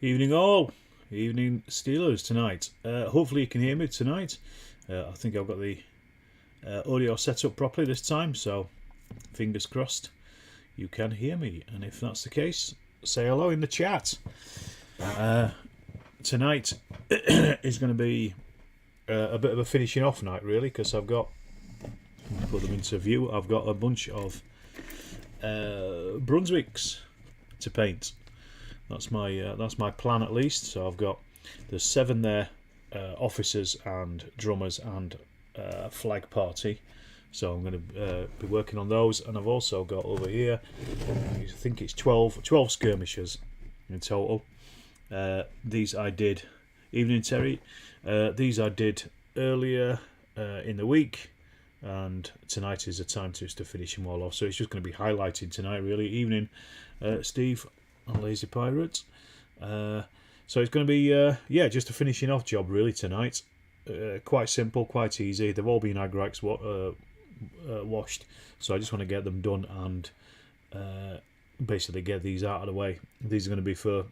Evening all, evening Steelers tonight. Hopefully you can hear me tonight. I think I've got the audio set up properly this time, so fingers crossed you can hear me. And if that's the case, say hello in the chat. Tonight is going to be a bit of a finishing off night, really, because I've got, put them into view, I've got a bunch of Brunswicks to paint. That's my plan at least. So there's 7 there, officers and drummers and flag party. So I'm going to be working on those, and I've also got over here, I think it's 12 skirmishers in total. These I did, evening Terry. These I did earlier in the week, and tonight is the time to finish them all off. So it's just going to be highlighting tonight, really. Evening, Steve. Lazy Pirates. So it's going to be just a finishing off job really tonight. Quite simple, quite easy. They've all been agrax washed, so I just want to get them done and basically get these out of the way. These are going to be for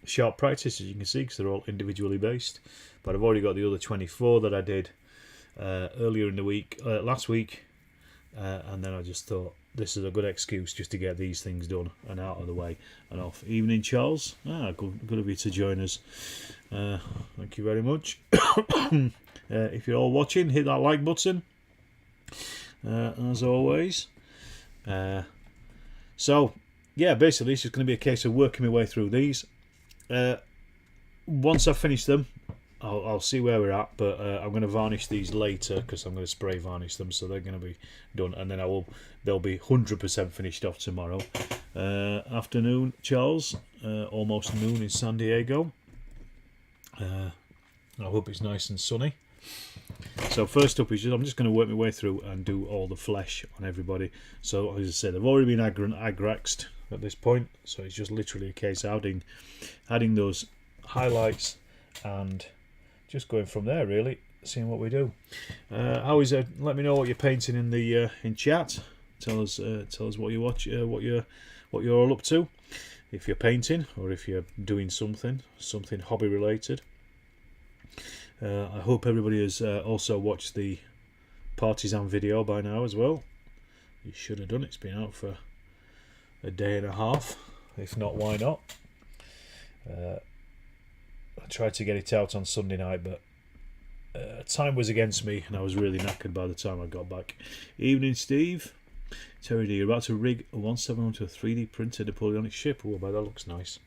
sharp practice, as you can see, because they're all individually based. But I've already got the other 24 that I did earlier in the week, last week, and then I just thought this is a good excuse just to get these things done and out of the way and off. Evening, Charles. Good of you to join us. Thank you very much. If you're all watching, hit that like button, as always. So, yeah, basically it's just going to be a case of working my way through these. Once I've finished them, I'll see where we're at, but I'm going to varnish these later because I'm going to spray varnish them, so they're going to be done, and then they'll be 100% finished off tomorrow afternoon. Charles, almost noon in San Diego. I hope it's nice and sunny. So first up is I'm just going to work my way through and do all the flesh on everybody. So as I said, they've already been agraxed at this point, so it's just literally a case of adding those highlights and just going from there, really, seeing what we do. How is it? Let me know what you're painting in the in chat. Tell us what you watch, what you're all up to. If you're painting or if you're doing something hobby related. I hope everybody has also watched the Partisan video by now as well. You should have done. It's been out for a day and a half. If not, why not? I tried to get it out on Sunday night, but time was against me and I was really knackered by the time I got back. Evening, Steve. Terry D, you're about to rig a 171 to a 3D printed Napoleonic ship. Oh, that looks nice.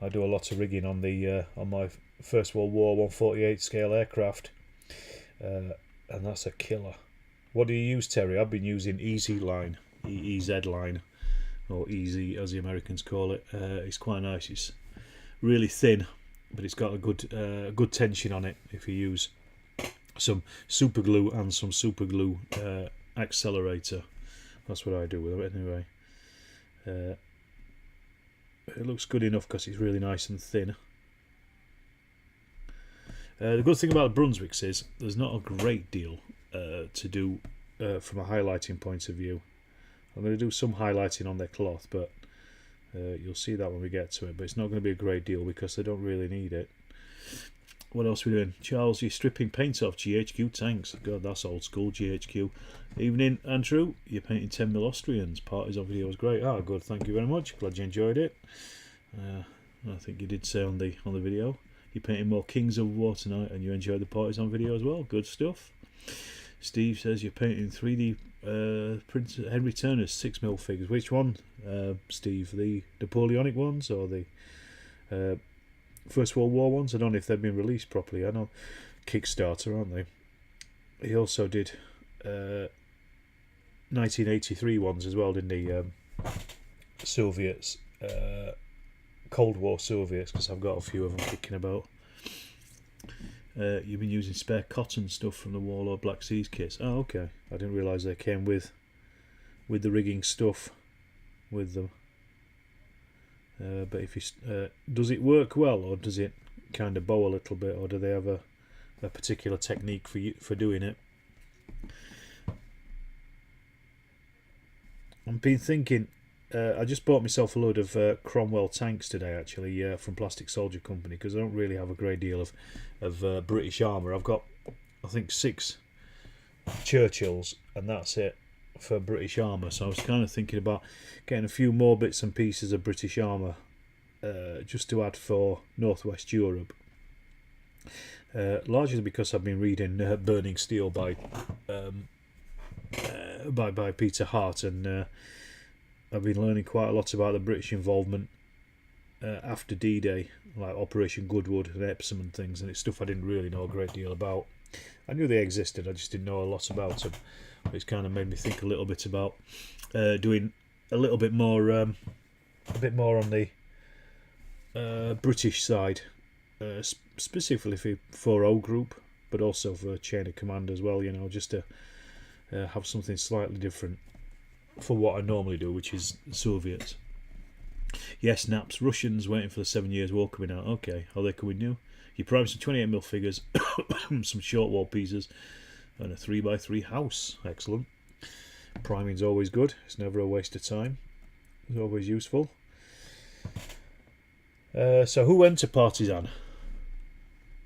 I do a lot of rigging on my First World War 148 scale aircraft, and that's a killer. What do you use, Terry? I've been using Easy Line, EEZ line, or Easy as the Americans call it. It's quite nice. It's really thin, but it's got a good tension on it if you use some super glue and some super glue accelerator. That's what I do with it anyway. It looks good enough because it's really nice and thin. The good thing about the Brunswicks is there's not a great deal to do from a highlighting point of view. I'm going to do some highlighting on their cloth, but you'll see that when we get to it. But it's not going to be a great deal because they don't really need it. What else are we doing? Charles, you're stripping paint off GHQ tanks. God, that's old school GHQ. Evening, Andrew. You're painting 10mm Austrians. Parties on video was great. Good. Thank you very much. Glad you enjoyed it. I think you did say on the video you're painting more Kings of War tonight, and you enjoyed the parties on video as well. Good stuff. Steve says you're painting 3D Prince Henry Turner's 6mm figures. Which one, Steve? The Napoleonic ones or the First World War ones? I don't know if they've been released properly. I know Kickstarter, aren't they? He also did 1983 ones as well, didn't he? Soviets, Cold War Soviets, because I've got a few of them kicking about. You've been using spare cotton stuff from the Warlord Black Seas kits. Oh, okay. I didn't realise they came with the rigging stuff with them. But if you does it work well, or does it kind of bow a little bit, or do they have a particular technique for doing it? I've been thinking I just bought myself a load of Cromwell tanks today, actually, from Plastic Soldier Company, because I don't really have a great deal of British armour. I've got, I think, 6 Churchills, and that's it for British armour. So I was kind of thinking about getting a few more bits and pieces of British armour just to add for Northwest Europe. Largely because I've been reading Burning Steel by Peter Hart, and I've been learning quite a lot about the British involvement after D-Day, like Operation Goodwood and Epsom and things, and it's stuff I didn't really know a great deal about. I knew they existed, I just didn't know a lot about them. It's kind of made me think a little bit about doing a little bit more on the British side, specifically for O Group, but also for Chain of Command as well, you know, just to have something slightly different for what I normally do, which is Soviets. Yes, Naps, Russians waiting for the 7 Years' War coming out. Okay, are they coming new? You prime some 28mm figures, some short wall pieces, and a 3x3 house. Excellent. Priming's always good. It's never a waste of time. It's always useful. So who went to Partisan?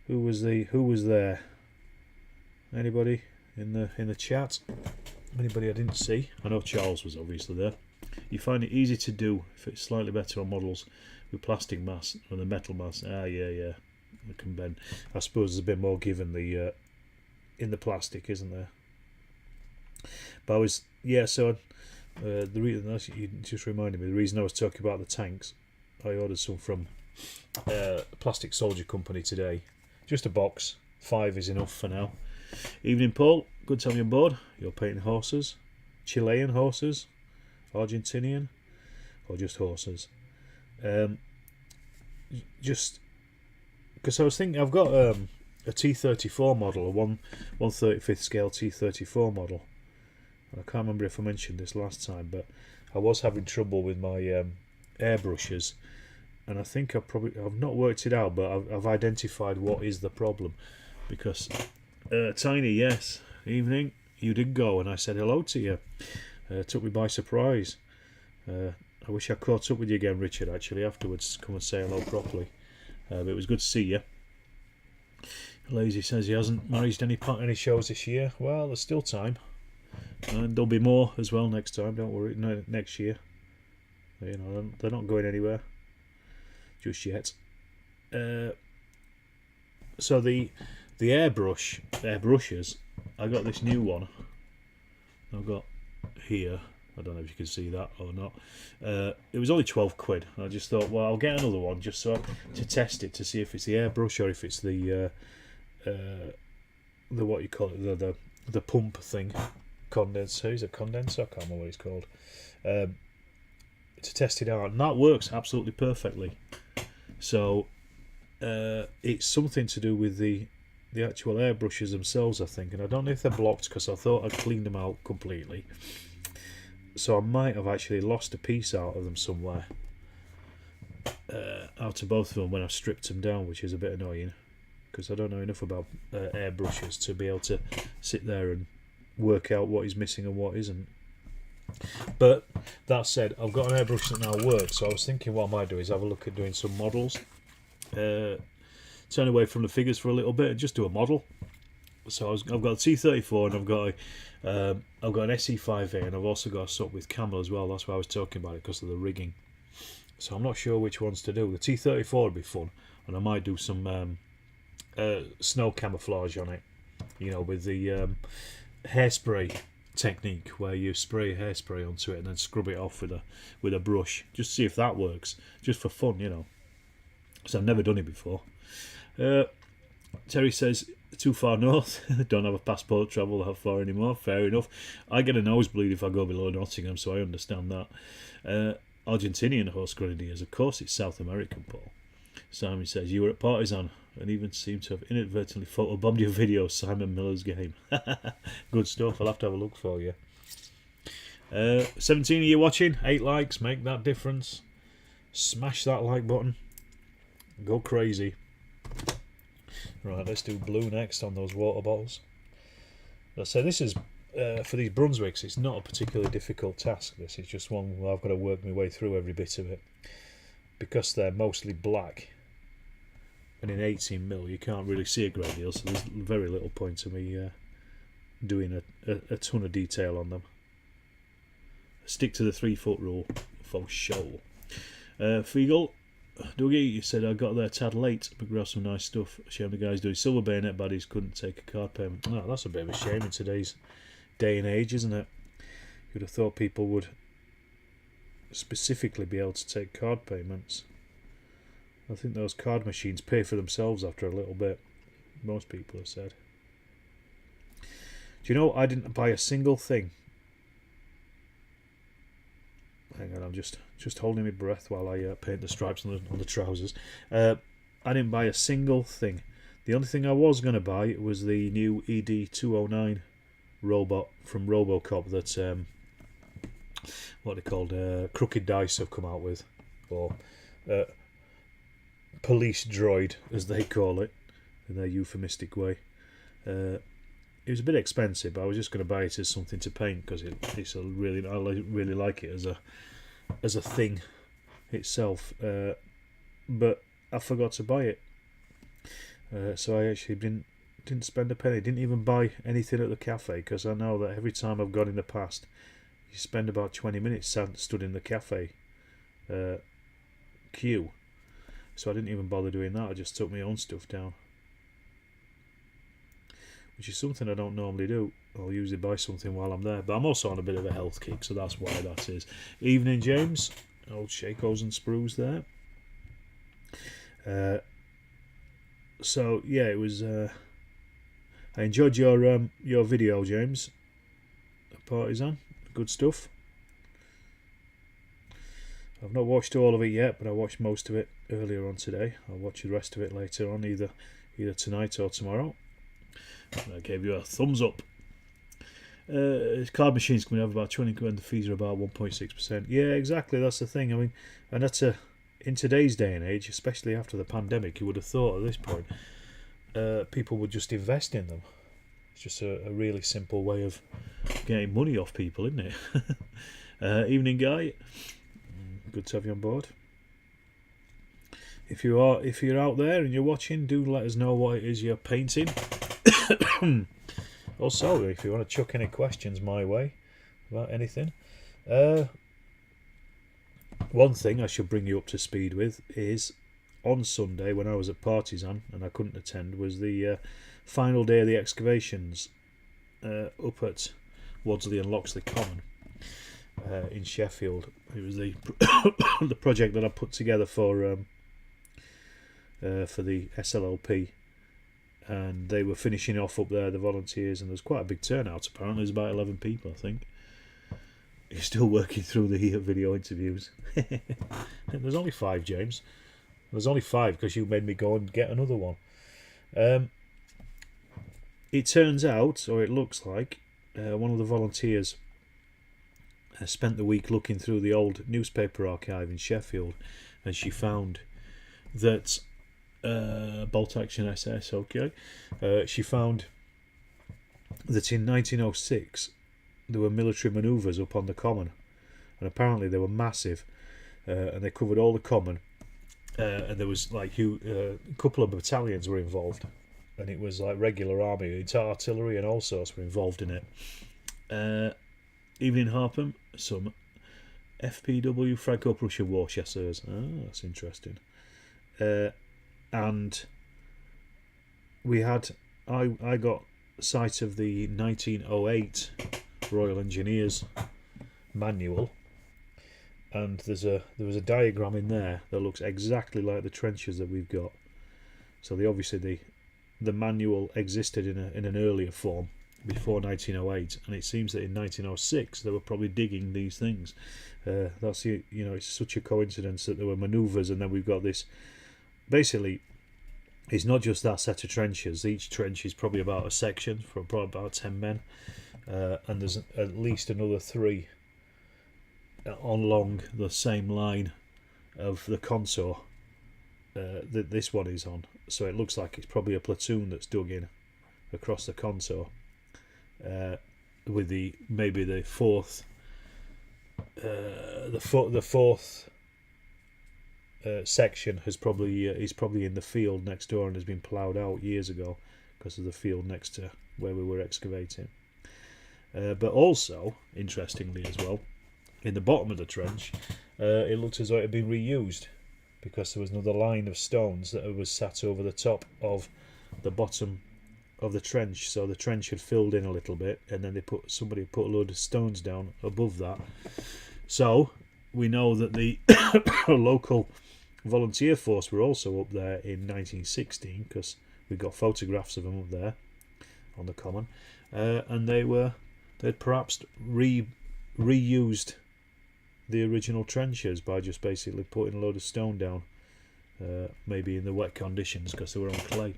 Who was there? Anybody in the chat? Anybody I didn't see? I know Charles was obviously there. You find it easy to do if it's slightly better on models with plastic mass than the metal mass. Yeah. I can bend. I suppose there's a bit more give in the plastic, isn't there? But I was, yeah. So the reason you just reminded me, the reason I was talking about the tanks, I ordered some from Plastic Soldier Company today. Just a box. 5 is enough for now. Evening, Paul. Good to have you on board. You're painting horses, Chilean horses, Argentinian, or just horses? Just because I was thinking, I've got a T34 model, a 1/35th scale T34 model. I can't remember if I mentioned this last time, but I was having trouble with my airbrushes, and I think I've not worked it out, but I've identified what is the problem. Because Tiny, yes, evening, you did go, and I said hello to you. Took me by surprise. I wish I caught up with you again, Richard, actually, afterwards, to come and say hello properly. But it was good to see you. Lazy says he hasn't managed any shows this year. Well, there's still time. And there'll be more as well next time, don't worry. No, next year. You know, they're not going anywhere just yet. So the airbrushes, I got this new one. I've got here. I don't know if you can see that or not. It was only 12 quid. I just thought, well, I'll get another one just so to test it, to see if it's the airbrush or if it's the what you call it, the pump thing, condenser. Is it condenser? I can't remember what it's called. To test it out, and that works absolutely perfectly. So it's something to do with the actual airbrushes themselves, I think, and I don't know if they're blocked because I thought I'd cleaned them out completely. So I might have actually lost a piece out of them somewhere, out of both of them when I've stripped them down, which is a bit annoying because I don't know enough about airbrushes to be able to sit there and work out what is missing and what isn't. But that said, I've got an airbrush that now works, so I was thinking what I might do is have a look at doing some models, turn away from the figures for a little bit and just do a model. So I've got a T34 and I've got an SE5A, and I've also got a sub with camel as well. That's why I was talking about it, because of the rigging. So I'm not sure which ones to do. The T34 would be fun, and I might do some snow camouflage on it, you know, with the hairspray technique where you spray hairspray onto it and then scrub it off with a brush, just see if that works, just for fun, you know. So I've never done it before. Terry says, too far north, don't have a passport, travel that far anymore. Fair enough. I get a nosebleed if I go below Nottingham, so I understand that. Argentinian horse grenadiers, of course it's South American, Paul. Simon says, you were at Partisan and even seem to have inadvertently photobombed your video, Simon Miller's game. Good stuff, I'll have to have a look for you. 17 of you watching, 8 likes, make that difference. Smash that like button. Go crazy. Right, let's do blue next on those water bottles. Let's say this is for these Brunswicks, it's not a particularly difficult task. This is just one where I've got to work my way through every bit of it, because they're mostly black, and in 18mm you can't really see a great deal, so there's very little point to me doing a ton of detail on them. Stick to the 3-foot rule for show. Fiegel, Dougie, you said I got there a tad late, but grabbed some nice stuff. Shame the guys doing silver bayonet baddies couldn't take a card payment. Oh, that's a bit of a shame in today's day and age, isn't it? You'd have thought people would specifically be able to take card payments. I think those card machines pay for themselves after a little bit. Most people have said. Do you know, I didn't buy a single thing. Hang on, I'm just holding my breath while I paint the stripes on the trousers. I didn't buy a single thing. The only thing I was going to buy was the new ED-209 robot from Robocop that what they called Crooked Dice have come out with, or police droid as they call it in their euphemistic way. It was a bit expensive, but I was just going to buy it as something to paint because it's a really, I really like it as a thing itself. But I forgot to buy it, so I actually didn't spend a penny. Didn't even buy anything at the cafe, because I know that every time I've gone in the past, you spend about 20 minutes stood in the cafe queue. So I didn't even bother doing that. I just took my own stuff down, which is something I don't normally do. I'll usually buy something while I'm there, but I'm also on a bit of a health kick, so that's why that is. Evening, James. Old Shakos and Sprues there. So yeah, it was. I enjoyed your video, James. Partisan, good stuff. I've not watched all of it yet, but I watched most of it earlier on today. I'll watch the rest of it later on, either tonight or tomorrow. I gave you a thumbs up. Card machines coming out about 20 grand. The fees are about 1.6%. Yeah, exactly. That's the thing. I mean, and that's in today's day and age, especially after the pandemic, you would have thought at this point people would just invest in them. It's just a really simple way of getting money off people, isn't it? Evening, Guy. Good to have you on board. If you're out there and you're watching, do let us know what it is you're painting. Also, if you want to chuck any questions my way about anything, one thing I should bring you up to speed with is on Sunday when I was at Partisan and I couldn't attend was the final day of the excavations up at Wadsley and Loxley Common in Sheffield. It was the the project that I put together for the SLLP, and they were finishing off up there, the volunteers, and there was quite a big turnout. Apparently there's about 11 people, I think. You're still working through the video interviews. There's only 5, James. There's only 5 because you made me go and get another one. It turns out, or it looks like, one of the volunteers spent the week looking through the old newspaper archive in Sheffield, and she found that Bolt Action SS, okay. She found that in 1906 there were military manoeuvres up on the common, and apparently they were massive, and they covered all the common, and there was like a couple of battalions were involved, and it was like regular army, it's artillery and all sorts were involved in it. Evening, Harpham, some FPW Franco-Prussian war chasseurs. That's interesting. And we had I got sight of the 1908 Royal Engineers manual, and there was a diagram in there that looks exactly like the trenches that we've got. So obviously the manual existed in an earlier form before 1908, and it seems that in 1906 they were probably digging these things. That's it's such a coincidence that there were manoeuvres, and then we've got this. Basically, it's not just that set of trenches. Each trench is probably about a section for probably about 10 men, and there's at least another 3 along the same line of the contour that this one is on. So it looks like it's probably a platoon that's dug in across the contour. with maybe the fourth section is probably in the field next door and has been ploughed out years ago because of the field next to where we were excavating. But also, interestingly as well, in the bottom of the trench, it looked as though it had been reused, because there was another line of stones that was sat over the top of the bottom of the trench. So the trench had filled in a little bit, and then somebody put a load of stones down above that. So we know that the local volunteer force were also up there in 1916, because we got photographs of them up there on the common, and they'd perhaps reused the original trenches by just basically putting a load of stone down, maybe in the wet conditions because they were on clay.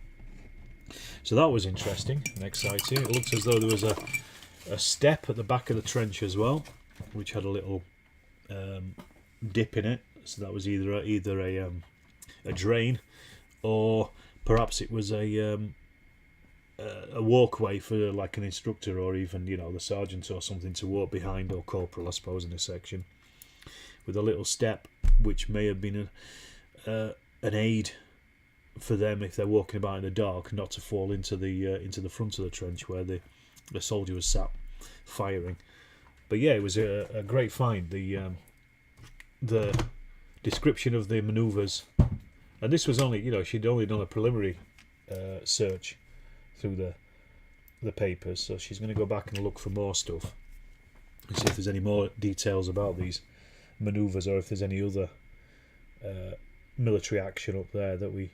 So that was interesting and exciting. It looked as though there was a step at the back of the trench as well, which had a little dip in it. So that was either a drain, or perhaps it was a walkway for like an instructor, or even the sergeant or something to walk behind, or corporal I suppose, in a section, with a little step which may have been an aid for them if they're walking about in the dark, not to fall into the front of the trench where the soldier was sat firing. But yeah, it was a great find. The description of the manoeuvres, and this was only she'd only done a preliminary search through the papers, so she's going to go back and look for more stuff and see if there's any more details about these manoeuvres, or if there's any other military action up there that we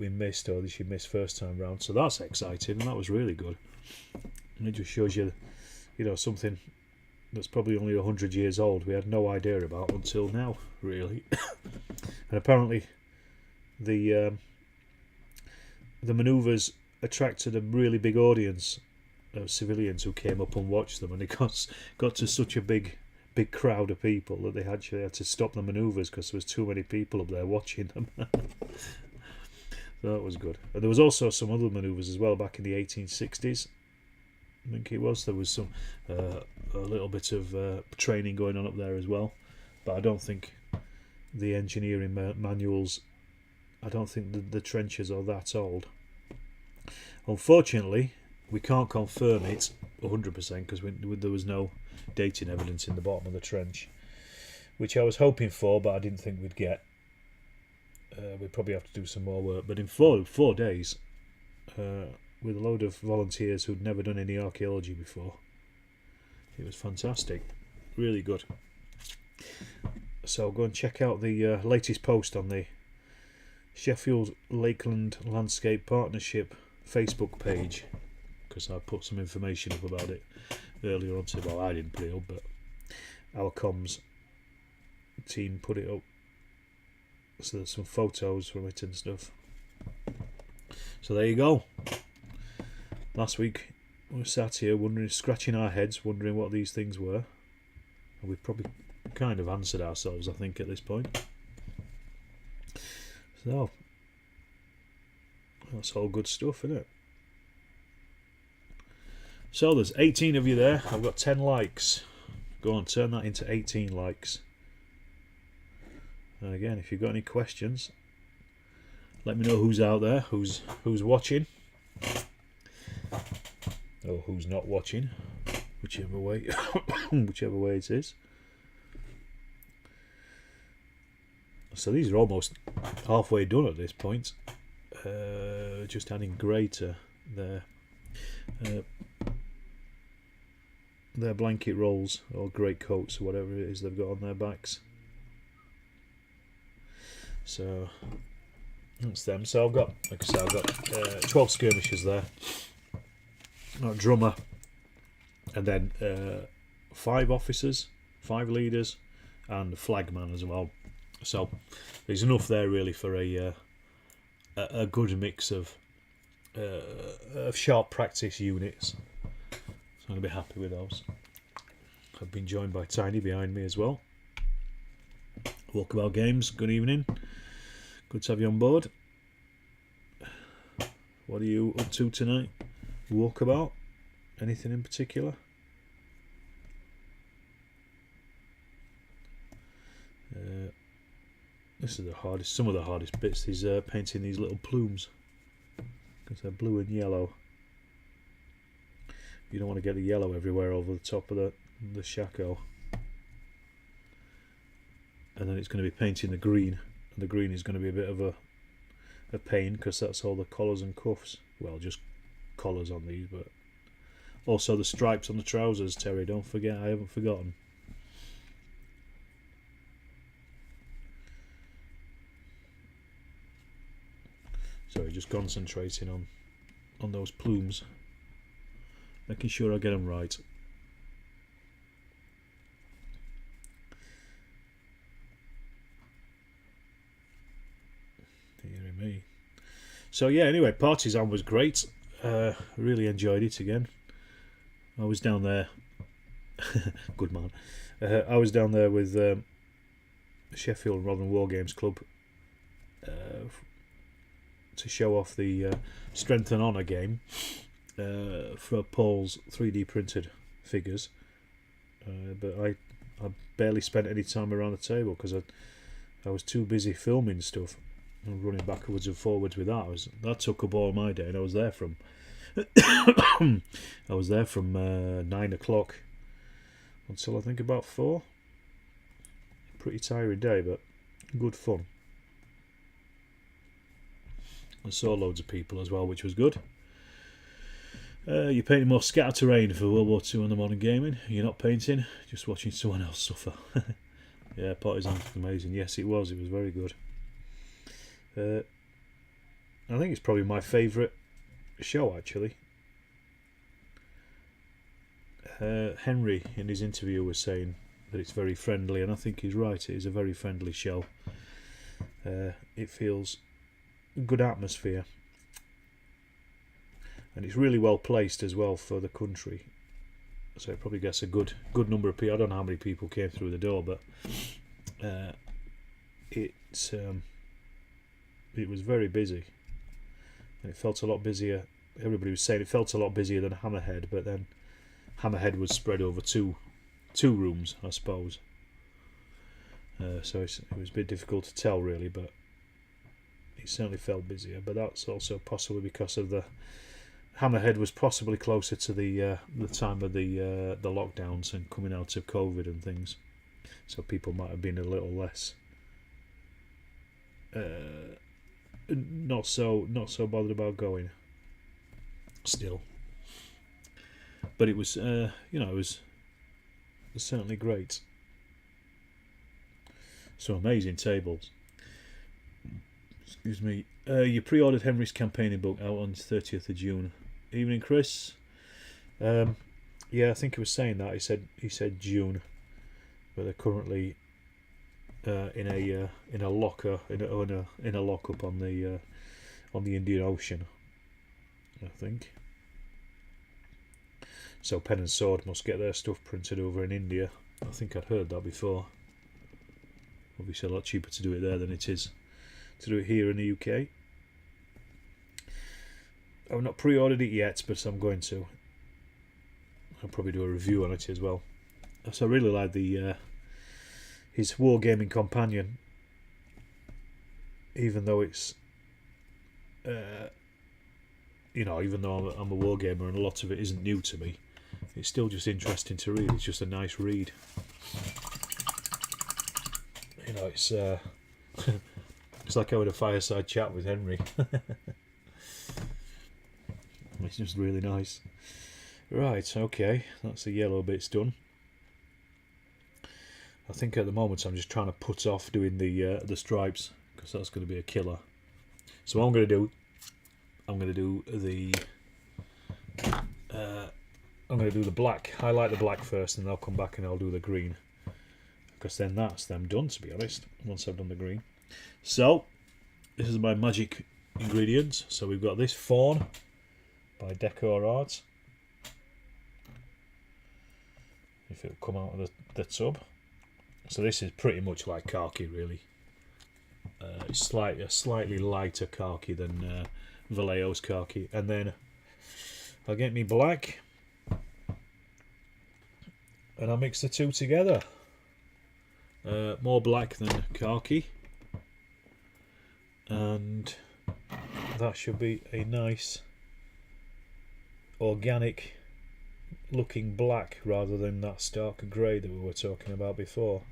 missed, or that she missed first time round. So that's exciting, and that was really good. And it just shows you, something that's probably only 100 years old we had no idea about until now, really. And apparently the manoeuvres attracted a really big audience of civilians who came up and watched them, and it got to such a big crowd of people that they actually had to stop the manoeuvres because there was too many people up there watching them. So that was good. And there was also some other manoeuvres as well back in the 1860s, I think it was. There was some a little bit of training going on up there as well, but I don't think the engineering manuals, I don't think the trenches are that old. Unfortunately, we can't confirm it 100% because there was no dating evidence in the bottom of the trench, which I was hoping for, but I didn't think we'd get. We'd probably have to do some more work. But in four days, with a load of volunteers who'd never done any archaeology before, it was fantastic. Really good. So go and check out the latest post on the Sheffield Lakeland Landscape Partnership Facebook page, because I put some information up about it earlier on today. Well, I didn't put it up, but our comms team put it up. So there's some photos from it and stuff. So there you go. Last week we sat here scratching our heads, wondering what these things were, and we've probably kind of answered ourselves, I think, at this point. So that's all good stuff, isn't it? So there's 18 of you there. I've got 10 likes. Go on, turn that into 18 likes. And again, if you've got any questions, let me know who's out there, who's watching, or who's not watching, whichever way it is. So these are almost halfway done at this point. Just adding grey to their blanket rolls or great coats or whatever it is they've got on their backs. So that's them. So I've got, like I said, I've got 12 skirmishers there, a drummer, and then 5 officers, 5 leaders, and a flagman as well. So there's enough there really for a good mix of sharp practice units. So I'm going to be happy with those. I've been joined by Tiny behind me as well. Walkabout Games, good evening. Good to have you on board. What are you up to tonight? Walkabout? Anything in particular? This is the hardest. Some of the hardest bits is painting these little plumes because they're blue and yellow. You don't want to get the yellow everywhere over the top of the shako. And then it's going to be painting the green, and the green is going to be a bit of a pain because that's all the collars and cuffs. Well, just collars on these, but also the stripes on the trousers, Terry, don't forget, I haven't forgotten. Sorry, just concentrating on those plumes, making sure I get them right. Dear me. So yeah, anyway, Partisan was great. Really enjoyed it again. I was down there. Good man. I was down there with Sheffield Modern Wargames Club to show off the Strength and Honour game for Paul's 3D printed figures. But I barely spent any time around the table because I was too busy filming stuff and running backwards and forwards with that. That took up all my day, and I was there from 9 o'clock until I think about 4. Pretty tiring day, but good fun. I saw loads of people as well, which was good. You're painting more scatter terrain for World War II on the Modern Gaming. You're not painting, just watching someone else suffer. Yeah, Partisan was amazing. Yes, it was. It was very good. I think it's probably my favourite show, actually. Henry, in his interview, was saying that it's very friendly, and I think he's right. It is a very friendly show. It feels good atmosphere, and it's really well placed as well for the country, so it probably gets a good number of people. I don't know how many people came through the door, but it was very busy, and it felt a lot busier. Everybody was saying it felt a lot busier than Hammerhead, but then Hammerhead was spread over two rooms, I suppose, so it was a bit difficult to tell really, but it certainly felt busier. But that's also possibly because of the Hammerhead was possibly closer to the time of the lockdowns and coming out of COVID and things, so people might have been a little less not so bothered about going still. But it was it was certainly great. So amazing tables. Excuse me. You pre-ordered Henry's campaigning book out on 30th of June. Evening, Chris. Yeah, I think he was saying that. He said June, but they're currently in a locker in a lockup on the Indian Ocean, I think. So Pen and Sword must get their stuff printed over in India. I think I'd heard that before. Obviously a lot cheaper to do it there than it is to do it here in the UK. I've not pre-ordered it yet, but I'm going to. I'll probably do a review on it as well. So I really like his Wargaming companion, even though it's even though I'm a wargamer and a lot of it isn't new to me, it's still just interesting to read. It's just a nice read. It's it's like having a fireside chat with Henry. It's just really nice. Right, okay, that's the yellow bits done. I think at the moment I'm just trying to put off doing the stripes because that's going to be a killer. So what I'm going to do, I'm going to do the black. Highlight the black first, and then I'll come back and I'll do the green, because then that's them done, to be honest, once I've done the green. So this is my magic ingredients. So we've got this fawn by Decor Arts, if it'll come out of the tub. So this is pretty much like khaki, really. It's a slightly lighter khaki than Vallejo's khaki. And then I'll get me black. and I mix the two together. More black than khaki, and that should be a nice organic looking black rather than that stark grey that we were talking about before.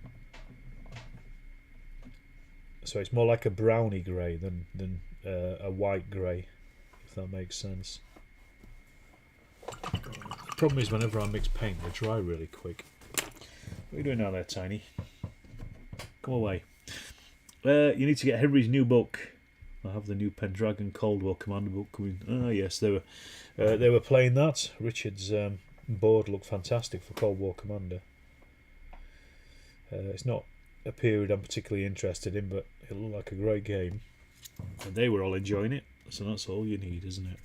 So it's more like a browny grey than a white grey, if that makes sense. The problem is whenever I mix paint they dry really quick. What are you doing now there, Tiny? Come away. You need to get Henry's new book. I have the new Pendragon Cold War Commander book coming. Ah, yes, they were playing that. Richard's board looked fantastic for Cold War Commander. It's not a period I'm particularly interested in, but it looked like a great game, and they were all enjoying it. So that's all you need, isn't it?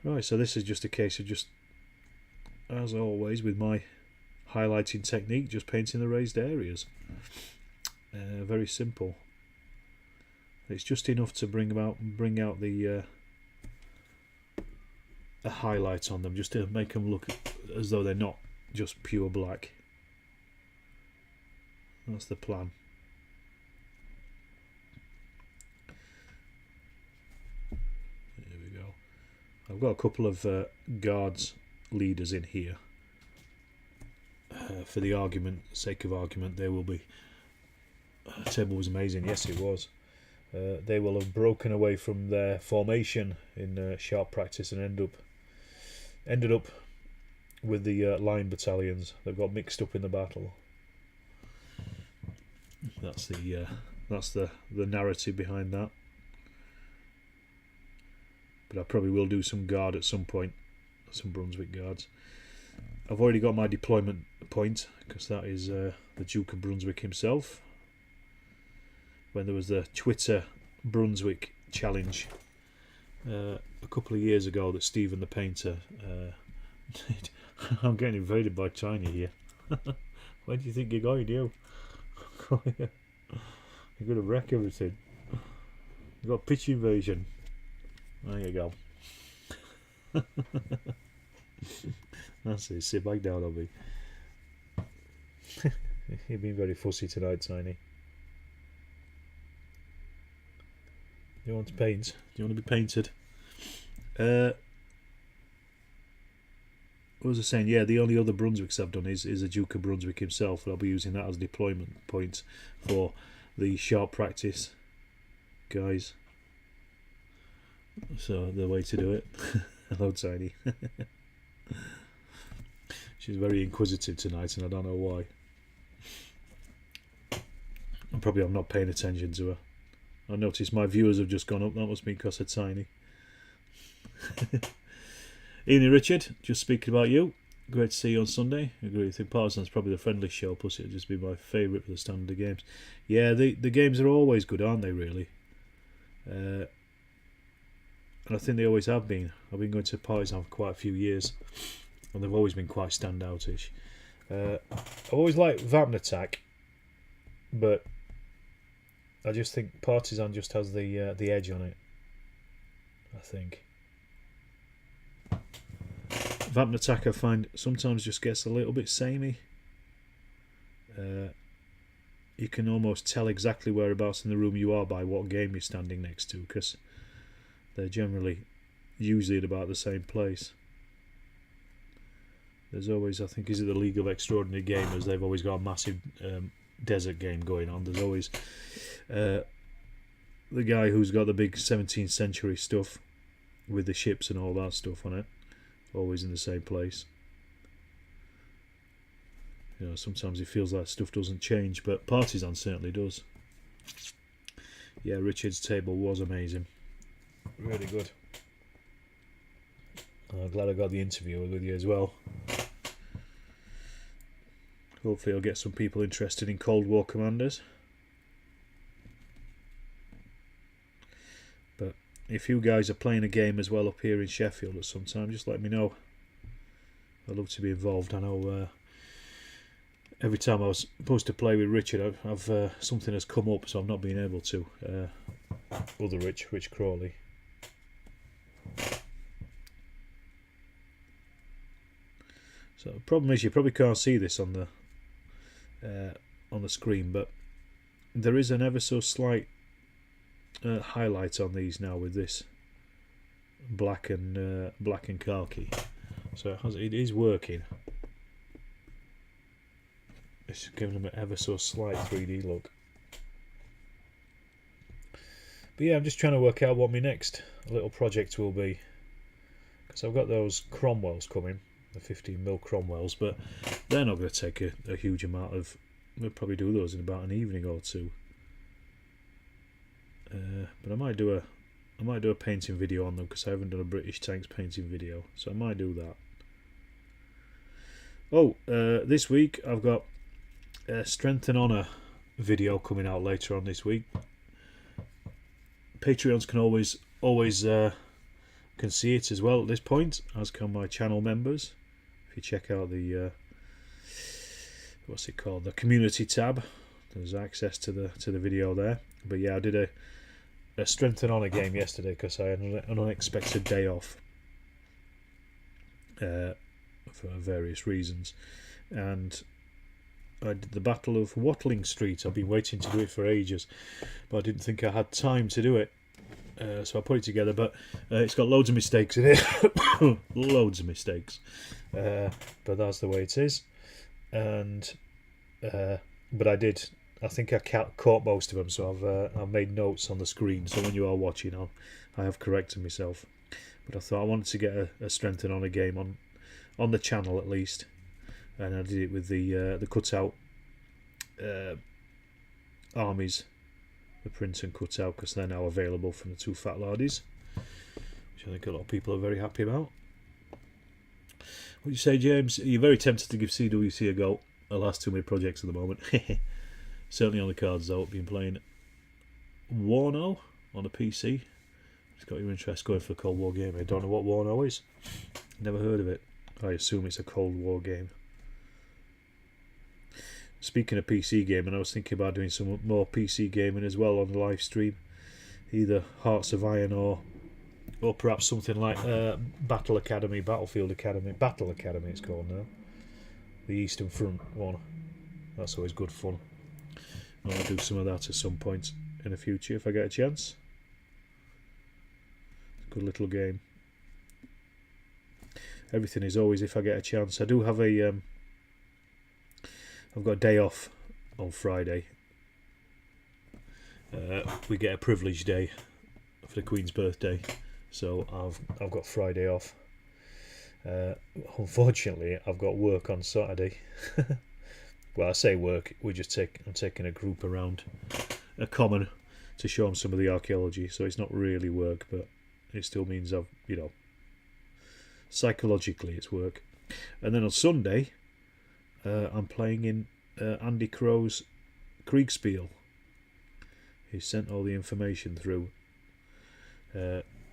Right. So this is just a case of just, as always, with my highlighting technique, just painting the raised areas. Very simple. It's just enough to bring out the a highlight on them, just to make them look as though they're not just pure black. That's the plan. There we go. I've got a couple of guards leaders in here. For the sake of argument, they will be. The table was amazing. Yes, it was. They will have broken away from their formation in sharp practice and ended up with the line battalions. They've got mixed up in the battle. That's the narrative behind that. But I probably will do some guard at some point, some Brunswick guards. I've already got my deployment point, because that is the Duke of Brunswick himself. When there was the Twitter Brunswick challenge a couple of years ago that Stephen the Painter did. I'm getting invaded by Tiny here. Where do you think you're going, you? You're going to wreck everything. You've got pitch invasion. There you go. That's it, sit back down on me. You've been very fussy tonight, Tiny. Do you want to paint? Do you want to be painted? What was I saying? Yeah, the only other Brunswicks I've done is the Duke of Brunswick himself, and I'll be using that as deployment point for the sharp practice guys. So the way to do it. Hello, Tiny. She's very inquisitive tonight, and I don't know why. And probably I'm not paying attention to her. I noticed my viewers have just gone up. That must be because of Tiny. Evening, Richard. Just speaking about you. Great to see you on Sunday. I agree with you. Partisan's probably the friendly show, plus it'll just be my favourite for the standard games. Yeah, the games are always good, aren't they, really? And I think they always have been. I've been going to Partisan for quite a few years, and they've always been quite standoutish. I've always liked Vapn Attack, but I just think Partisan just has the edge on it, I think. Vapn Attack, I find, sometimes just gets a little bit samey. You can almost tell exactly whereabouts in the room you are by what game you're standing next to, because they're usually at about the same place. There's always, I think, is it the League of Extraordinary Gamers? They've always got a massive desert game going on. There's always the guy who's got the big 17th century stuff with the ships and all that stuff on it, always in the same place. You know, sometimes it feels like stuff doesn't change, but Partisan certainly does. Yeah, Richard's table was amazing. Really good. I'm glad I got the interview with you as well. Hopefully I'll get some people interested in Cold War commanders. But if you guys are playing a game as well up here in Sheffield at some time, just let me know. I'd love to be involved. I know every time I was supposed to play with Richard, I've something has come up, so I've not been able to. Other Rich Crawley. So the problem is you probably can't see this on the screen, but there is an ever so slight highlight on these now with this black and khaki. So it is working. It's giving them an ever so slight 3D look. But yeah, I'm just trying to work out what my next little project will be, because I've got those Cromwells coming, the 15mm Cromwells, but they're not going to take a huge amount of. We'll probably do those in about an evening or two. But I might do a painting video on them, because I haven't done a British tanks painting video, so I might do that. Oh, this week I've got a Strength and Honour video coming out later on this week. Patreons can always can see it as well at this point, as can my channel members. If you check out the what's it called, the community tab, there's access to the video there. But yeah, I did a Strength and Honour game yesterday because I had an unexpected day off for various reasons, and I did the Battle of Watling Street. I've been waiting to do it for ages, but I didn't think I had time to do it, so I put it together. But it's got loads of mistakes in it, loads of mistakes, but that's the way it is. And but I think I caught most of them, so I've made notes on the screen, so when you are watching I have corrected myself. But I thought I wanted to get a Strength and Honour game on the channel at least, and I did it with the cutout armies, the print and cutout, because they're now available from the two Fat Lardies, which I think a lot of people are very happy about. What do you say, James? You're very tempted to give CWC a go. The last two of my projects at the moment. Certainly on the cards though. I've been playing Warno on a PC. It's got your interest going for Cold War game. I don't know what Warno is. Never heard of it. I assume it's a Cold War game. Speaking of PC gaming, I was thinking about doing some more PC gaming as well on the live stream. Either Hearts of Iron or perhaps something like Battle Academy it's called now. The Eastern Front one. That's always good fun. I'll do some of that at some point in the future if I get a chance. It's a good little game. Everything is always if I get a chance. I do have I've got a day off on Friday. We get a privileged day for the Queen's birthday, so I've got Friday off. Unfortunately, I've got work on Saturday. Well, I say work. I'm taking a group around a common to show them some of the archaeology. So it's not really work, but it still means psychologically it's work. And then on Sunday, I'm playing in Andy Crow's Kriegspiel. He sent all the information through.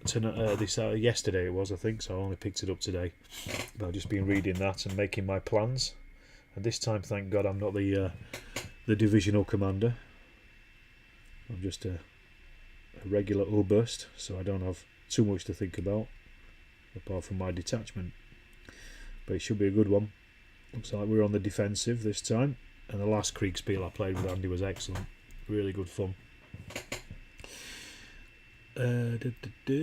Yesterday it was, I think, so I only picked it up today. But I've just been reading that and making my plans. And this time, thank God, I'm not the divisional commander. I'm just a regular Oberst, so I don't have too much to think about, apart from my detachment. But it should be a good one. Looks like we're on the defensive this time. And the last Kriegspiel I played with Andy was excellent. Really good fun. What do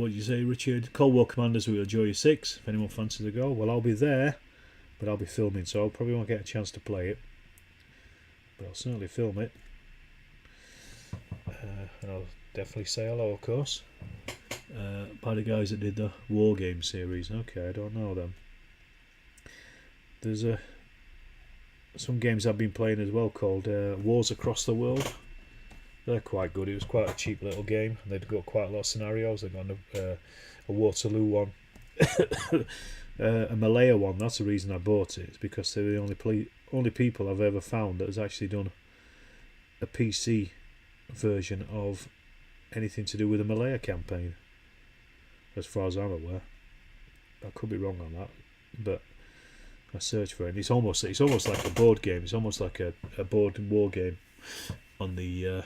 you say, Richard? Cold War Commanders will enjoy 6. If anyone fancies a go, well, I'll be there, but I'll be filming, so I probably won't get a chance to play it. But I'll certainly film it. And I'll definitely say hello, of course. By the guys that did the Wargame series. Okay, I don't know them. There's some games I've been playing as well called Wars Across the World. They're quite good. It was quite a cheap little game. They've got quite a lot of scenarios. They've got a Waterloo one, a Malaya one. That's the reason I bought it. It's because they're the only people I've ever found that has actually done a PC version of anything to do with the Malaya campaign, as far as I'm aware. I could be wrong on that, but I searched for it. And it's almost like a board game. It's almost like a board and war game on the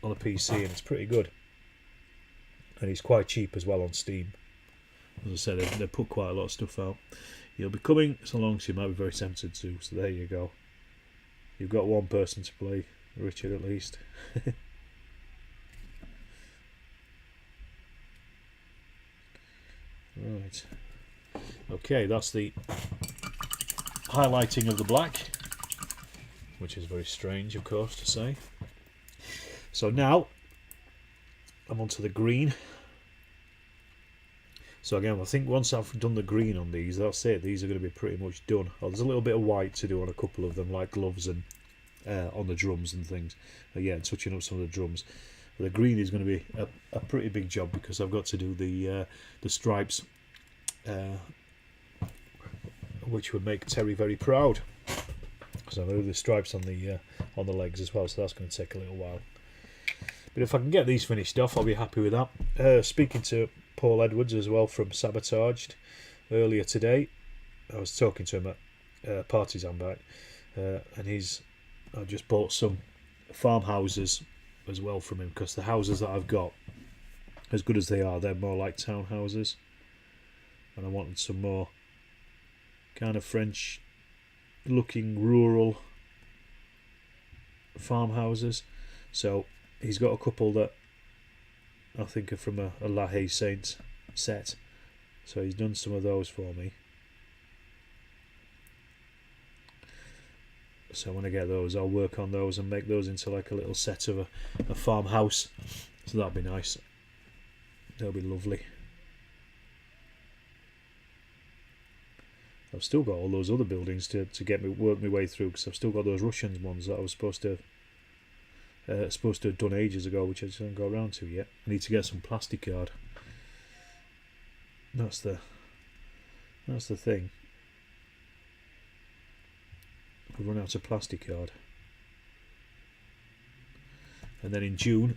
PC, and it's pretty good. And it's quite cheap as well on Steam. As I said, they put quite a lot of stuff out. He'll be coming so long as you might be very tempted to. So there you go. You've got one person to play, Richard at least. Right. Okay, that's the highlighting of the black, which is very strange, of course, to say. So now I'm onto the green. So again, I think once I've done the green on these, that's it. These are going to be pretty much done. Oh, there's a little bit of white to do on a couple of them, like gloves and on the drums and things. Yeah, touching up some of the drums. The green is going to be a pretty big job because I've got to do the stripes, which would make Terry very proud. So I'm going to do the stripes on the legs as well. So that's going to take a little while. But if I can get these finished off, I'll be happy with that. Speaking to Paul Edwards as well from Sabotaged earlier today, I was talking to him at Partisan Back, and I just bought some farmhouses as well from him, because the houses that I've got, as good as they are, they're more like townhouses, and I wanted some more kind of French looking rural farmhouses. So he's got a couple that I think are from a La Haye Saints set, so he's done some of those for me. So when I get those, I'll work on those and make those into like a little set of a farmhouse. So that'll be nice. That'll be lovely. I've still got all those other buildings to work my way through, because I've still got those Russian ones that I was supposed to have done ages ago, which I just haven't got around to yet. I need to get some plastic yard. That's the thing. I've run out of plastic yard. And then in June,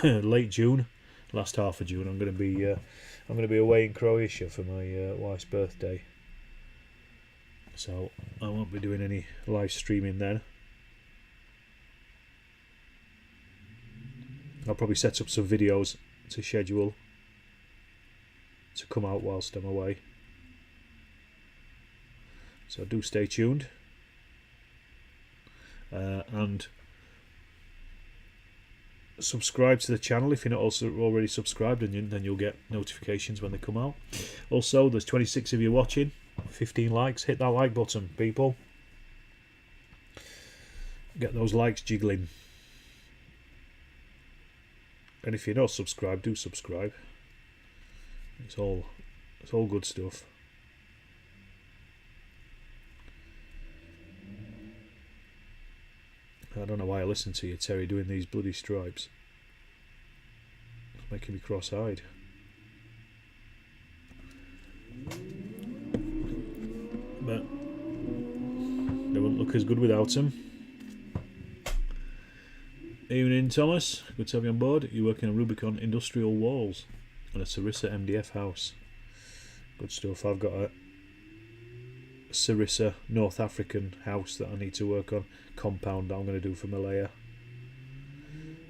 late June, last half of June, I'm going to be away in Croatia for my wife's birthday. So I won't be doing any live streaming then. I'll probably set up some videos to schedule to come out whilst I'm away. So do stay tuned. And subscribe to the channel if you're not also already subscribed, and then you'll get notifications when they come out. Also, there's 26 of you watching, 15 likes. Hit that like button, people. Get those likes jiggling. And if you're not subscribed, do subscribe. It's all good stuff. I don't know why I listen to you, Terry, doing these bloody stripes. It's making me cross-eyed. But they wouldn't look as good without them. Evening, Thomas. Good to have you on board. You're working on Rubicon Industrial Walls on a Sarissa MDF house. Good stuff. I've got a Sarissa North African house that I need to work on. Compound that I'm going to do for Malaya.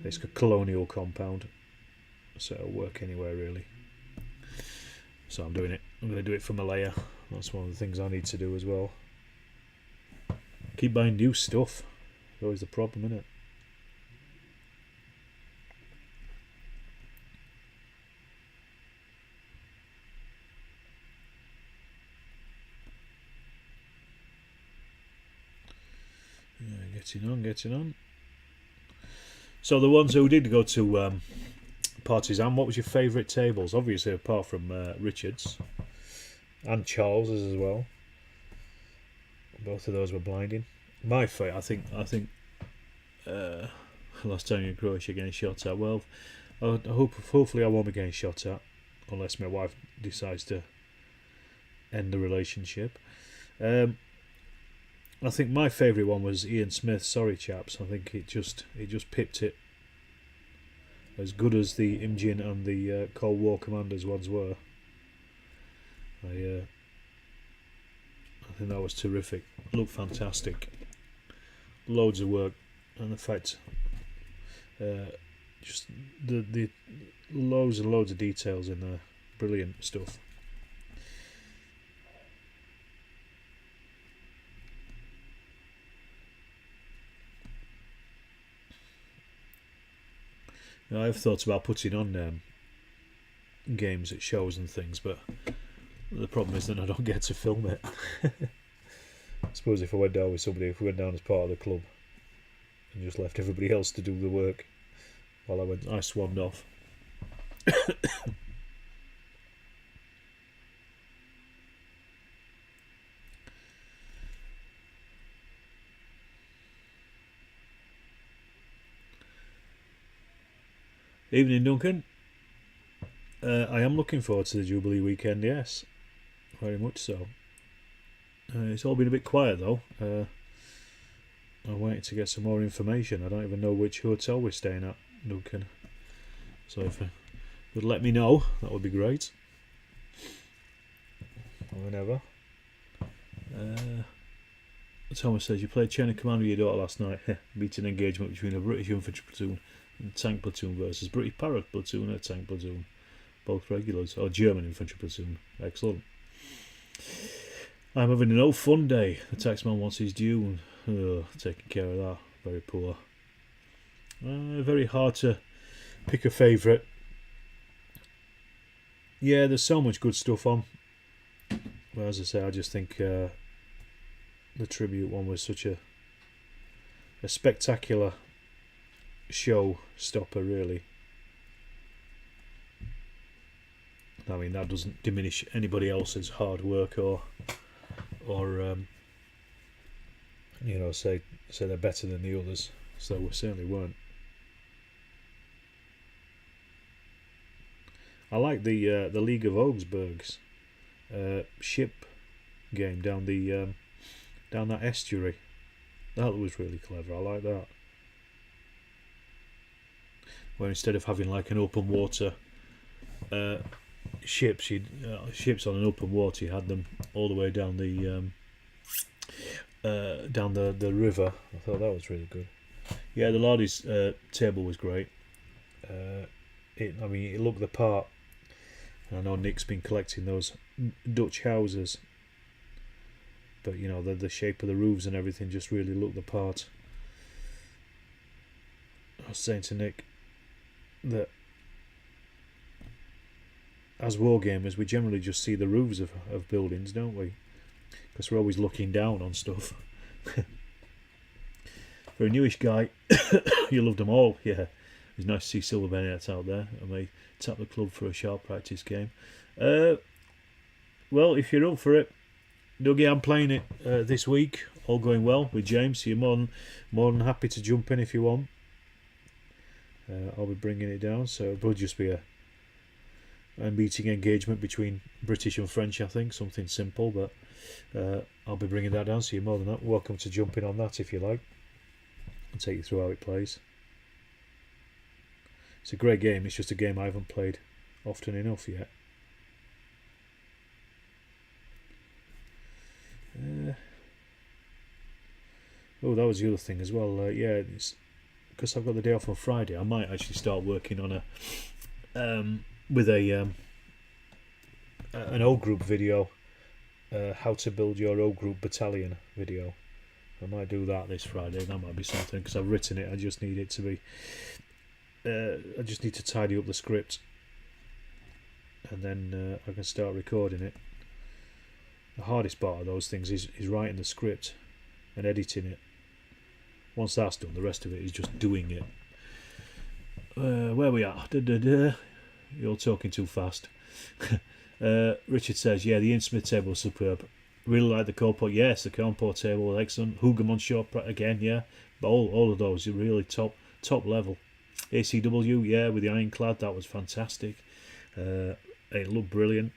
It's a colonial compound, so it'll work anywhere really. So I'm doing it. I'm going to do it for Malaya. That's one of the things I need to do as well. Keep buying new stuff. It's always the problem, isn't it? Getting on. So the ones who did go to Partisan, what was your favourite tables? Obviously, apart from Richard's and Charles's as well. Both of those were blinding. My favourite, I think last time in Croatia getting shot at. Well, hopefully I won't be getting shot at, unless my wife decides to end the relationship. I think my favourite one was Ian Smith. Sorry, chaps. I think it just pipped it as good as the Imjin and the Cold War Commanders ones were. I think that was terrific. Looked fantastic. Loads of work, and the fact, just the loads and loads of details in there. Brilliant stuff. I've thought about putting on games at shows and things, but the problem is that I don't get to film it. I suppose if I went down with somebody, if we went down as part of the club and just left everybody else to do the work while I swabbed off. Evening, Duncan. I am looking forward to the Jubilee weekend, yes. Very much so. It's all been a bit quiet though. I'm waiting to get some more information. I don't even know which hotel we're staying at, Duncan. So if you could let me know, that would be great. Whenever. Thomas says, you played Chain of Command with your daughter last night. Beat an engagement between a British infantry platoon and tank platoon versus British para platoon and a tank platoon. Both regulars. Or German infantry platoon. Excellent. I'm having an old fun day. The taxman wants his due. Taking care of that. Very poor. Very hard to pick a favourite. Yeah, there's so much good stuff on. But as I say, I just think the tribute one was such a spectacular show stopper, really. I mean, that doesn't diminish anybody else's hard work or say they're better than the others. So we certainly weren't. I like the League of Augsburg's ship game down that estuary. That was really clever. I like that. Where instead of having like an open water ships on an open water, you had them all the way down the river. I thought that was really good. Yeah, the Lardy's table was great. It looked the part. I know Nick's been collecting those Dutch houses, but the shape of the roofs and everything just really looked the part. I was saying to Nick that as wargamers we generally just see the roofs of buildings, don't we? Because we're always looking down on stuff. For a newish guy, you loved them all. Yeah, it was nice to see Silver Bennett out there. I may tap the club for a sharp practice game. Well, if you're up for it, Dougie, I'm playing it this week. All going well with James. So you're more than happy to jump in if you want. I'll be bringing it down, so it'll just be a meeting engagement between British and French, I think, something simple, but I'll be bringing that down, so you're more than welcome to jump in on that if you like. I'll take you through how it plays. It's a great game, it's just a game I haven't played often enough yet. That was the other thing as well. It's because I've got the day off on Friday. I might actually start working on with an O group video, how to build your O group battalion video. I might do that this Friday. That might be something because I've written it. I just need it to be. I just need to tidy up the script, and then I can start recording it. The hardest part of those things is writing the script and editing it. Once that's done, the rest of it is just doing it. Where we are? You're talking too fast. Richard says, yeah, the instrument table was superb. Really like the Corport. Yes, the Corport table was excellent. Hougemont short again, yeah. But all of those are really top level. ACW, yeah, with the ironclad, that was fantastic. It looked brilliant.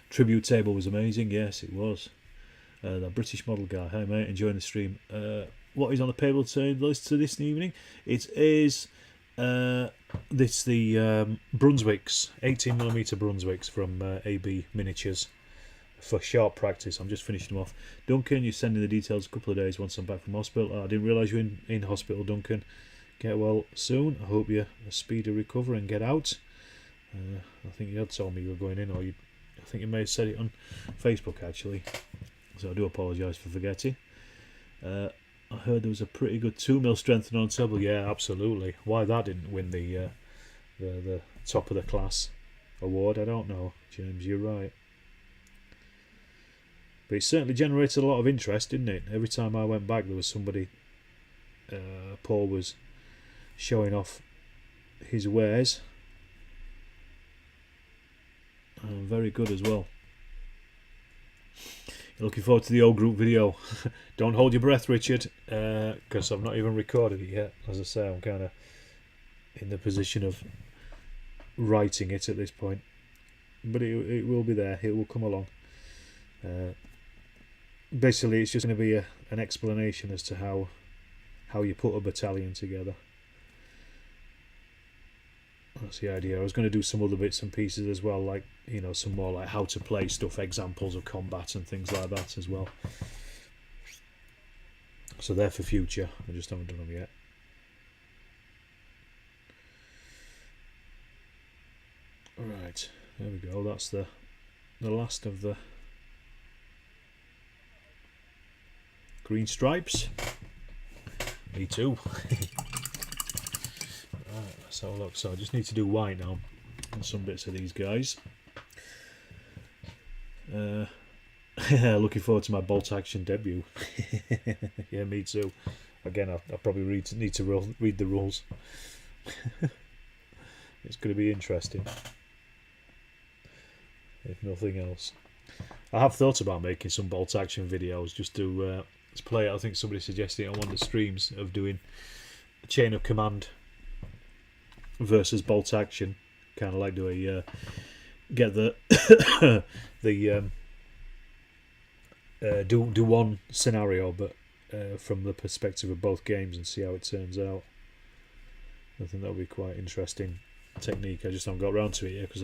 Tribute table was amazing. Yes, it was. The British model guy. Hi mate, enjoying the stream. What is on the table list to this evening? It is the Brunswicks, 18mm Brunswicks from AB Miniatures for sharp practice. I'm just finishing them off. Duncan, you're sending the details a couple of days once I'm back from hospital. I didn't realise you were in hospital, Duncan. Get well soon. I hope you a speedy recovery and get out. I think you had told me you were going in, I think you may have said it on Facebook actually. So I do apologise for forgetting. I heard there was a pretty good 2 mil strength and ensemble. Yeah, absolutely. Why that didn't win the top of the class award, I don't know. James, you're right. But it certainly generated a lot of interest, didn't it? Every time I went back, there was somebody. Paul was showing off his wares. Very good as well. Looking forward to the old group video. Don't hold your breath, Richard, because I've not even recorded it yet. As I say, I'm kind of in the position of writing it at this point. But it will be there. It will come along. Basically, it's just going to be an explanation as to how you put a battalion together. That's the idea. I was going to do some other bits and pieces as well, like, you know, some more like how to play stuff, examples of combat and things like that as well. So they're for future. I just haven't done them yet. Right, there we go. That's the last of the green stripes. Me too. Right, let's have a look. So I just need to do white now on some bits of these guys. Looking forward to my bolt action debut. Yeah, me too. Again, I probably need to read the rules. It's going to be interesting, if nothing else. I have thought about making some bolt action videos just to play it. I think somebody suggested it on one of the streams of doing a chain of command versus bolt action, kind of like do a get the do one scenario, but from the perspective of both games, and see how it turns out. I think that would be quite interesting technique. I just haven't got around to it yet because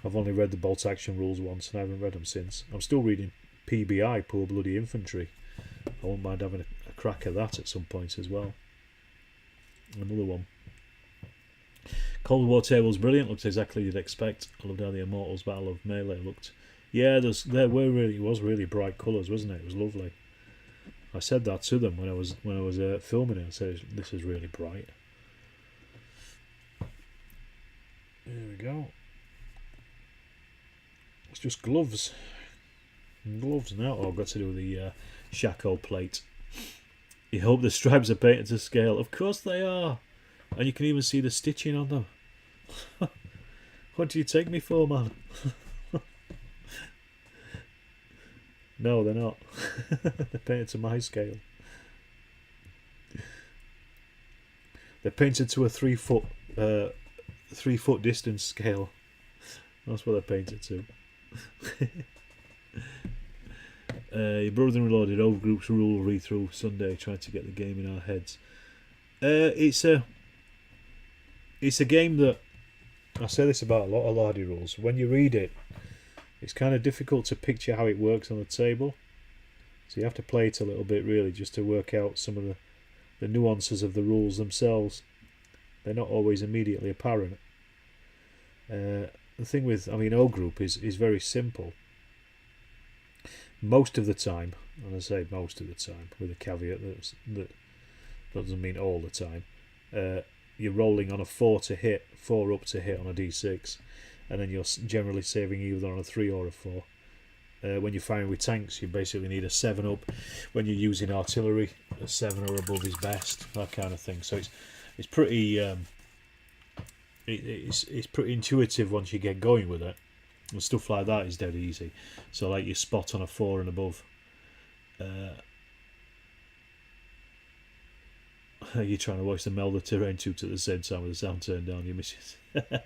I've only read the bolt action rules once and I haven't read them since. I'm still reading PBI, Poor Bloody Infantry. I won't mind having a crack at that at some point as well. Another one. Cold War table's brilliant. Looks exactly as you'd expect. I loved how the Immortals Battle of Melee looked. Yeah, it was really bright colours, wasn't it? It was lovely. I said that to them when I was filming it. I said, this is really bright. There we go. It's just gloves. Gloves now. Oh, I've got to do the Shaco plate. You hope the stripes are painted to scale. Of course they are. And you can even see the stitching on them. What do you take me for, man? No, they're not. They're painted to my scale. They're painted to a 3 foot 3 foot distance scale. That's what they're painted to. Your brother reloaded old groups rule read through Sunday, trying to get the game in our heads. It's a game that, I say this about a lot of Lardy rules, when you read it, it's kind of difficult to picture how it works on the table. So you have to play it a little bit really just to work out some of the nuances of the rules themselves. They're not always immediately apparent. The thing with, O group is very simple. Most of the time, and I say most of the time with a caveat that doesn't mean all the time, you're rolling on a 4 to hit, 4 up to hit on a d6, and then you're generally saving either on a 3 or a 4. When you're firing with tanks, you basically need a 7 up. When you're using artillery, a 7 or above is best, that kind of thing. So it's pretty it's pretty intuitive once you get going with it, and stuff like that is dead easy. So like your spot on a 4 and above, you're trying to watch the Meld the Terrain shoot at the same time with the sound turned down, you miss it.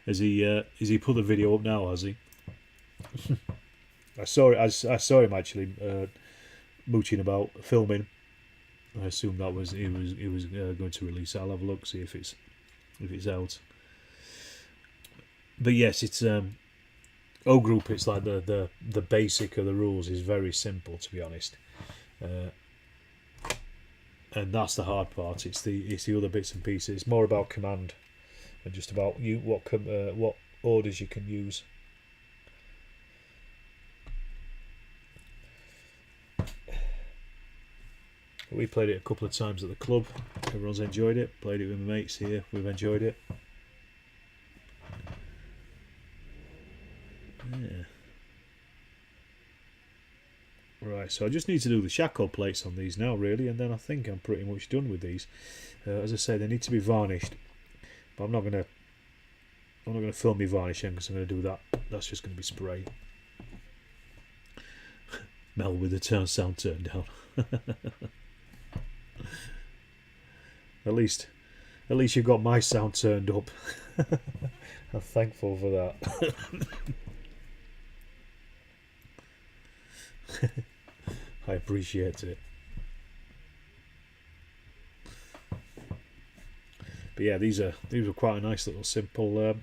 Has he put the video up now, has he? I saw him actually mooching about filming. I assume that was he was going to release it. I'll have a look, see if it's out. But yes, it's O group. It's like the basic of the rules is very simple, to be honest, and that's the hard part. It's the other bits and pieces. It's more about command and just about what orders you can use. We played it a couple of times at the club. Everyone's enjoyed it. Played it with my mates here. We've enjoyed it. Yeah. Right, so I just need to do the shackle plates on these now, really, and then I think I'm pretty much done with these. As I say, they need to be varnished, but I'm not gonna film me varnishing because I'm gonna do that. That's just gonna be spray. Mel with the sound turned down. At least you got my sound turned up. I'm thankful for that. I appreciate it. But yeah, these were quite a nice little simple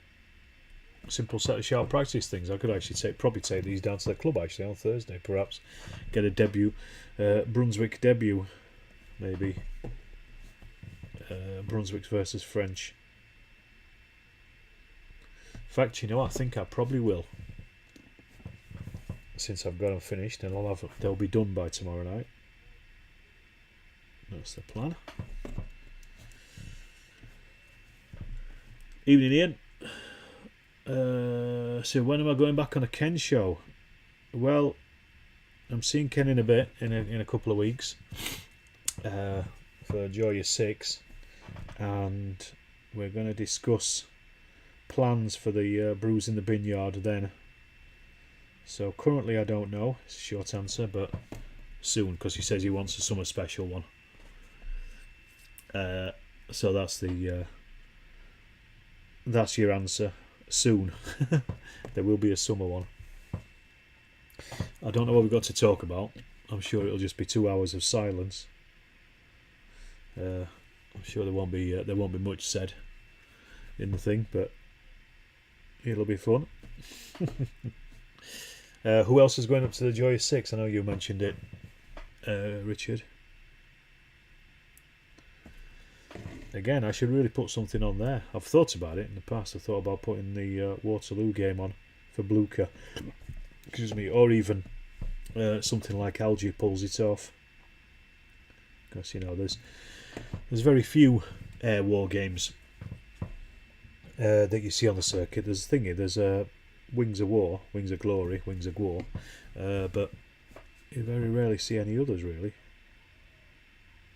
set of sharp practice things. I could actually probably take these down to the club actually on Thursday, perhaps get a debut, Brunswick debut, maybe. Brunswick versus French. In fact, you know, I think I probably will, since I've got them finished, and they'll be done by tomorrow night. That's the plan. Evening, Ian. So when am I going back on a Ken show? Well, I'm seeing Ken in a bit, in a couple of weeks, for Joyous 6, and we're going to discuss plans for the Brews in the Bin Yard then. So currently I don't know, it's a short answer, but soon, because he says he wants a summer special one. So that's your answer. Soon. There will be a summer one. I don't know what we've got to talk about. I'm sure it'll just be 2 hours of silence. I'm sure there won't be much said in the thing, but it'll be fun. Who else is going up to the Joyous 6? I know you mentioned it, Richard. Again, I should really put something on there. I've thought about it in the past. I thought about putting the Waterloo game on for Blucher. Excuse me, or even something like Algie pulls it off. Because, you know, there's very few air war games that you see on the circuit. There's Wings of War, Wings of Glory, Wings of War, but you very rarely see any others, really.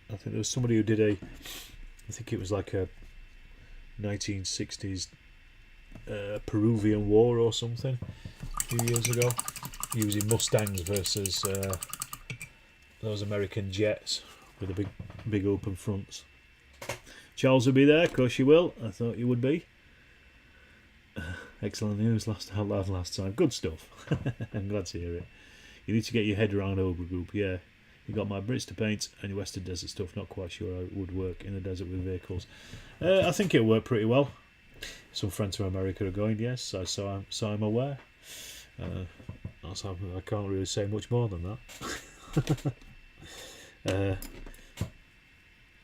I think there was somebody who did I think it was like a 1960s Peruvian War or something a few years ago, using Mustangs versus those American jets with the big open fronts. Charles will be there, of course you will. I thought you would be. Excellent news last time. Good stuff. I'm glad to hear it. You need to get your head around Ogre Group, yeah. You got my Brits to paint and your Western Desert stuff. Not quite sure how it would work in the desert with vehicles. I think it'll work pretty well. Some friends from America are going, yes, so I'm aware. I can't really say much more than that.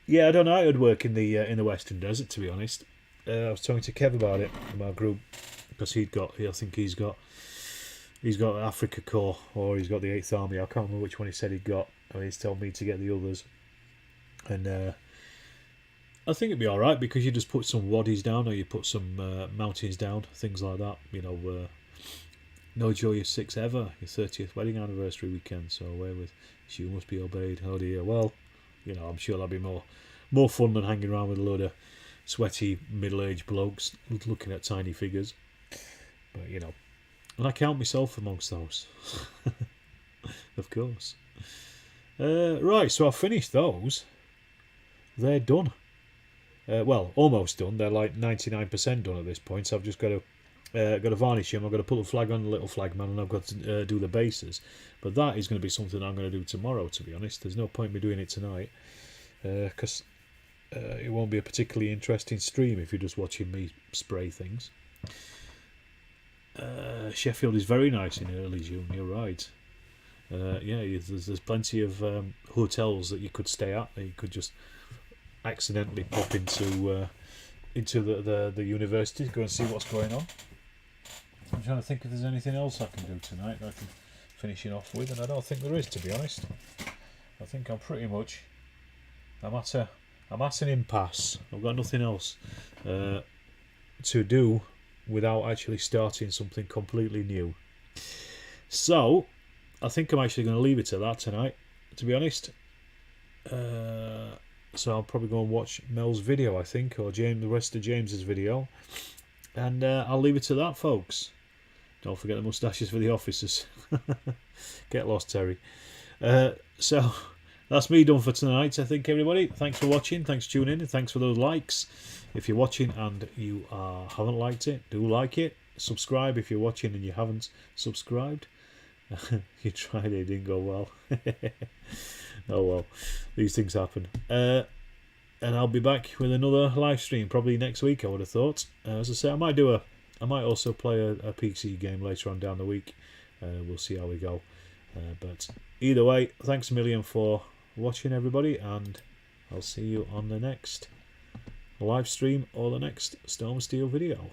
Yeah, I don't know how it would work in the Western Desert, to be honest. I was talking to Kev about it in my group, because I think he's got Africa Corps, or he's got the 8th Army. I can't remember which one he said he'd got. I mean, he's told me to get the others, and I think it'd be all right, because you just put some waddies down, or you put some mountains down, things like that. You know, no Joyous 6 ever. Your 30th wedding anniversary weekend. So away with you must be obeyed. Oh dear. Well, you know, I'm sure that'd be more fun than hanging around with a load of sweaty middle-aged blokes looking at tiny figures. But you know, and I count myself amongst those. Of course. Right, so I've finished those. They're done. Well, almost done. They're like 99% done at this point. So I've just got to varnish them. I've got to put the flag on the little flag man, and I've got to do the bases. But that is going to be something I'm going to do tomorrow, to be honest. There's no point in me doing it tonight, because it won't be a particularly interesting stream if you're just watching me spray things. Sheffield is very nice in early June, you're right. There's plenty of hotels that you could stay at. You could just accidentally pop into the university to go and see what's going on. I'm trying to think if there's anything else I can do tonight that I can finish it off with, and I don't think there is, to be honest. I think I'm pretty much I'm at an impasse. I've got nothing else to do without actually starting something completely new. So I think I'm actually going to leave it at that tonight, to be honest. So I'll probably go and watch Mel's video, I think, or the rest of James's video, and I'll leave it to that, folks. Don't forget the moustaches for the officers. Get lost, Terry. So that's me done for tonight, I think, everybody. Thanks for watching, thanks for tuning in, and thanks for those likes. If you're watching and you haven't liked it, do like it. Subscribe if you're watching and you haven't subscribed. You tried it, didn't go well. Oh well, these things happen. And I'll be back with another live stream probably next week, I would have thought. As I say, I might also play a PC game later on down the week. We'll see how we go. But either way, thanks a million for watching, everybody, and I'll see you on the next live stream or the next Storm Steel video.